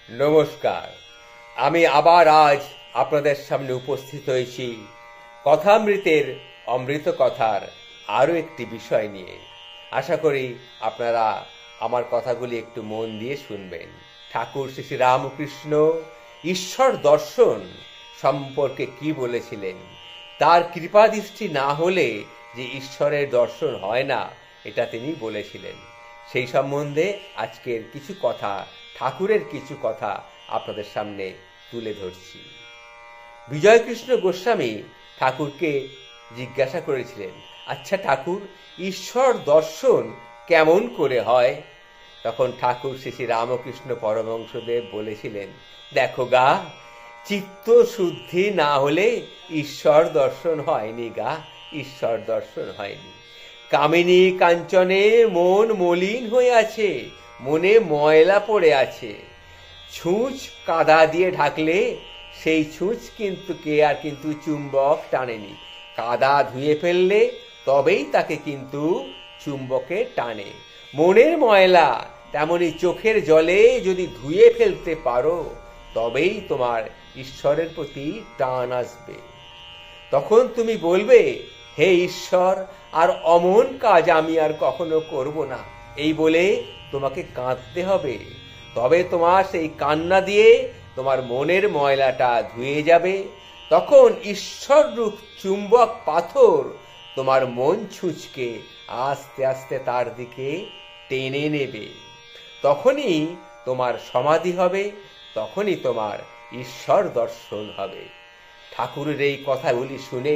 নমস্কার। আমি আবার আজ আপনাদের সামনে উপস্থিত হয়েছি কথামৃতের অমৃত কথার আরো একটি বিষয় নিয়ে। আশা করি আপনারা আমার কথাগুলি একটু মন দিয়ে শুনবেন। ঠাকুর শ্রী রামকৃষ্ণ ঈশ্বর দর্শন সম্পর্কে কি বলেছিলেন, তার কৃপাদৃষ্টি না হলে যে ঈশ্বরের দর্শন হয় না, এটা তিনি বলেছিলেন। সেই সম্বন্ধে আজকের কিছু কথা, ঠাকুরের কিছু কথা আপনাদের সামনে তুলে ধরছি। বিজয়কৃষ্ণ গোস্বামী ঠাকুরকে জিজ্ঞাসা করেছিলেন, আচ্ছা ঠাকুর, ঈশ্বর দর্শন কেমন করে হয়? তখন ঠাকুর শ্রী রামকৃষ্ণ পরমহংসদেব বলেছিলেন, দেখো গা, চিত্ত শুদ্ধি না হলে ঈশ্বর দর্শন হয়নি গা, ঈশ্বর দর্শন হয়নি। কামিনী কাঞ্চনে মন মলিন হয়ে আছে, মনে ময়লা পড়ে আছে। ছুঁচ কাদা দিয়ে ঢাকলে সেই ছুঁচ কিন্তু চুম্বক টানেনি। কাদা ধুয়ে ফেললে তবেই তাকে কিন্তু চুম্বকে টানে। মনের ময়লা তেমনি চোখের জলে যদি ধুয়ে ফেলতে পারো, তবেই তোমার ঈশ্বরের প্রতি টান আসবে। তখন তুমি বলবে, হে ঈশ্বর, আর অমন কাজ আমি আর কখনো করব না, এই বলে তোমাকে কাঁদতে হবে। তবে তোমার সেই কান্না দিয়ে তোমার মনের ময়লাটা ধুয়ে যাবে। তখন ঈশ্বর রূপ চুম্বক পাথর তোমার মন ছুঁচকে আস্তে আস্তে তার দিকে টেনে নেবে। তখনই তোমার সমাধি হবে, তখনই তোমার ঈশ্বর দর্শন হবে। ঠাকুরের এই কথাগুলি শুনে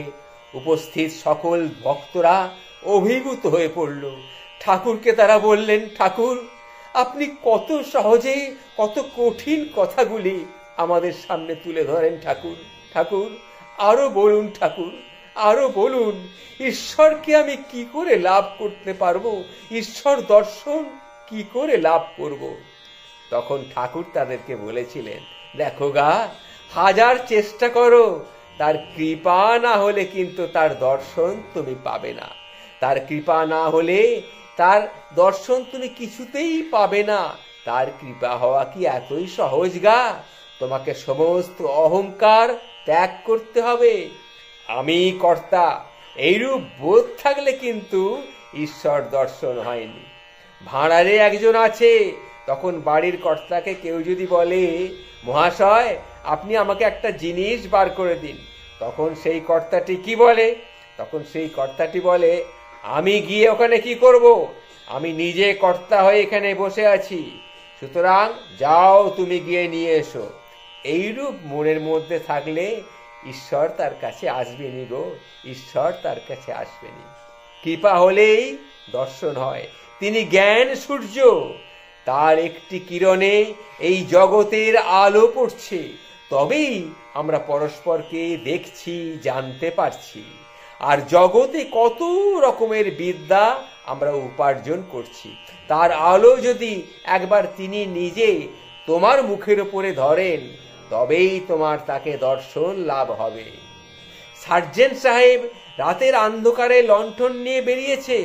উপস্থিত সকল ভক্তরা অভিভূত হয়ে পড়ল। ঠাকুরকে তারা বললেন, ঠাকুর, আপনি কত সহজে কত কঠিন কথাগুলি আমাদের সামনে তুলে ধরেন। ঠাকুর, ঠাকুর, আরো বলুন ঠাকুর, আরো বলুন, ঈশ্বরকে আমি কি করে লাভ করতে পারবো? ঈশ্বর দর্শন কি করে লাভ করব? তখন ঠাকুর তাদেরকে বলেছিলেন, দেখো গা, হাজার চেষ্টা করো, তার কৃপা না হলে কিন্তু তার দর্শন তুমি পাবে না। তার কৃপা না হলে তার দর্শন তুমি কিছুতেই পাবে না। তার কৃপা হওয়া কি এতই সহজ গা? তোমাকে সমস্ত অহংকার ত্যাগ করতে হবে। আমি কর্তা, এইরূপ বোধ থাকলে কিন্তু ঈশ্বর দর্শন হয়নি। ভাঁড়ারে একজন আছে, তখন বাড়ির কর্তাকে কেউ যদি বলে, মহাশয়, আপনি আমাকে একটা জিনিস বার করে দিন, তখন সেই কর্তাটি কি বলে? তখন সেই কর্তাটি বলে, আমি গিয়ে ওখানে কি করব? আমি নিজে কর্তা হয়ে এখানে বসে আছি, সুতরাং যাও, তুমি গিয়ে নিয়ে এসো। এইরূপ মনের মধ্যে থাকলে ঈশ্বর তার কাছে আসবেনি গো, ঈশ্বর তার কাছে আসবেনি। কৃপা হলেই দর্শন হয়। তিনি জ্ঞান সূর্য, তার একটি কিরণে এই জগতের আলো পড়ছে, তবেই আমরা পরস্পরকে দেখছি, জানতে পারছি। আর জগতে কত রকমের বিদ্যা আমরা উপার্জন করছি, তার আলো যদি একবার তিনি নিজে তোমার মুখের উপরে ধরেন, তবেই তোমার তাকে দর্শন লাভ হবে। সার্জেন্ট সাহেব রাতের অন্ধকারে লণ্ঠন নিয়ে বেরিয়েছে,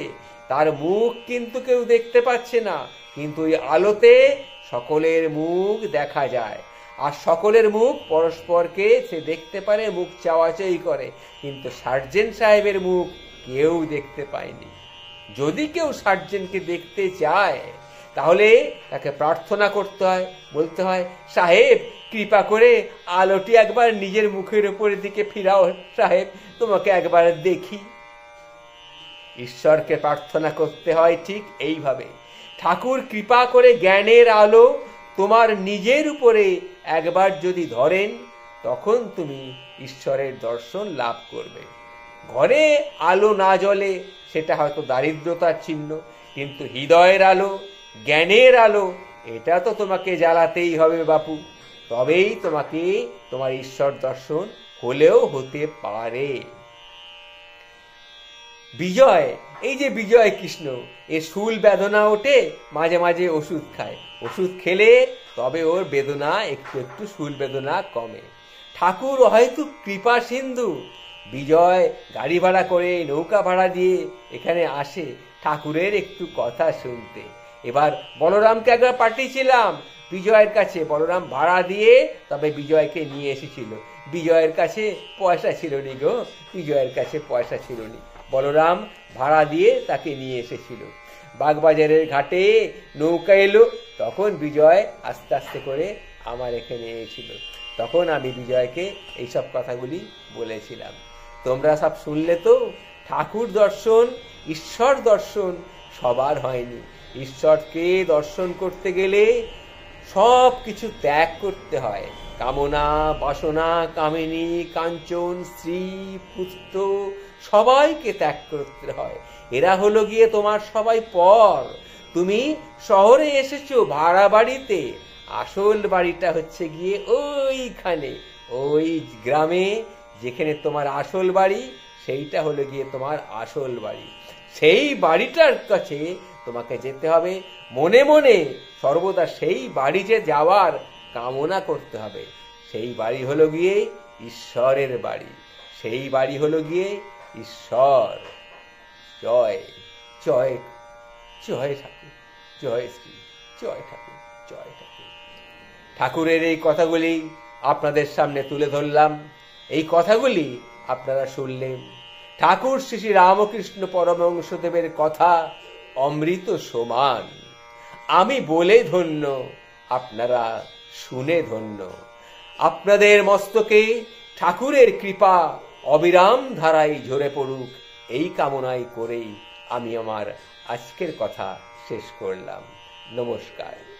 তার মুখ কিন্তু কেউ দেখতে পাচ্ছে না, কিন্তু ওই আলোতে সকলের মুখ দেখা যায়। আর সকলের মুখ পরস্পরকে সে দেখতে পারে, মুখ চাওয়াচাই করে, কিন্তু সার্জেন্ট সাহেবের মুখ কেউ দেখতে পায়নি। যদি কেউ সার্জেন্টকে দেখতে চায়, তাহলে তাকে প্রার্থনা করতে হয়, বলতে হয়, সাহেব, কৃপা করে আলোটি একবার নিজের মুখের উপরের দিকে ফিরাও সাহেব, তোমাকে একবার দেখি। ঈশ্বরকে প্রার্থনা করতে হয় ঠিক এইভাবে। ঠাকুর কৃপা করে জ্ঞানের আলো তোমার নিজের উপরে একবার যদি ধরেন, তখন তুমি ঈশ্বরের দর্শন লাভ করবে। ঘরে আলো না জ্বলে সেটা হয়তো দারিদ্রতার চিহ্ন, কিন্তু হৃদয়ের আলো, জ্ঞানের আলো, এটা তো তোমাকে জ্বালাতেই হবে বাপু, তবেই তোমাকে তোমার ঈশ্বর দর্শন হলেও হতে পারে। বিজয়, এই যে বিজয় কৃষ্ণ, এ শুল বেদনা ওঠে, মাঝে মাঝে ওষুধ খায়, ওষুধ খেলে তবে ওর বেদনা একটু একটু শুল বেদনা কমে। ঠাকুর হয়তো কৃপা সিন্ধু। বিজয় গাড়ি ভাড়া করে, নৌকা ভাড়া দিয়ে এখানে আসে ঠাকুরের একটু কথা শুনতে। এবার বলরামকে একবার পাঠিয়েছিলাম, বিজয়ের কাছে বলরাম ভাড়া দিয়ে তবে বিজয়কে নিয়ে এসেছিল। বিজয়ের কাছে পয়সা ছিল নি গো, বিজয়ের কাছে পয়সা ছিল নি। বলরাম ভাড়া দিয়ে তাকে নিয়ে এসেছিল। বাগবাজারের ঘাটে নৌকা এলো, তখন বিজয় আস্তে আস্তে করে আমার এখানে এসেছিল। তখন আমি বিজয়কে এইসব কথাগুলি বলেছিলাম। তোমরা সব শুনলে তো? ঠাকুর দর্শন, ঈশ্বর দর্শন সবার হয়নি। ঈশ্বরকে দর্শন করতে গেলে সব কিছু ত্যাগ করতে হয়। কামনা, বাসনা, কামিনী, কাঞ্চন, স্ত্রী, পুত্র সবাইকে ত্যাগ করতে হয়। এরা হলো গিয়ে তোমার সবাই পর। তুমি শহরে এসেছো ভাড়া বাড়িতে, আসল বাড়িটা হচ্ছে গিয়ে ওইখানে, ওই গ্রামে যেখানে তোমার আসল বাড়ি, সেইটা হলো গিয়ে তোমার আসল বাড়ি। সেই বাড়িটার কাছে তোমাকে যেতে হবে, মনে মনে সর্বদা সেই বাড়িতে যাওয়ার কামনা করতে হবে। সেই বাড়ি হলো গিয়ে ঈশ্বরের বাড়ি, সেই বাড়ি হলো গিয়ে ঈশ্বর। জয় জয় জয় ঠাকুর, জয় শ্রী, জয় ঠাকুর, জয় ঠাকুর। ঠাকুরের এই কথাগুলি আপনাদের সামনে তুলে ধরলাম। এই কথাগুলি আপনারা শুনলেন। ঠাকুর শ্রী শ্রী রামকৃষ্ণ পরমহংসদেবের কথা অমৃত সমান। আমি বলে ধন্য, আপনারা শুনে ধন্য। আপনাদের মস্তকে ঠাকুরের কৃপা অবিরাম ধারায় ঝরে পড়ুক, এই কামনাই করেই আমি আমার আজকের কথা শেষ করলাম। নমস্কার।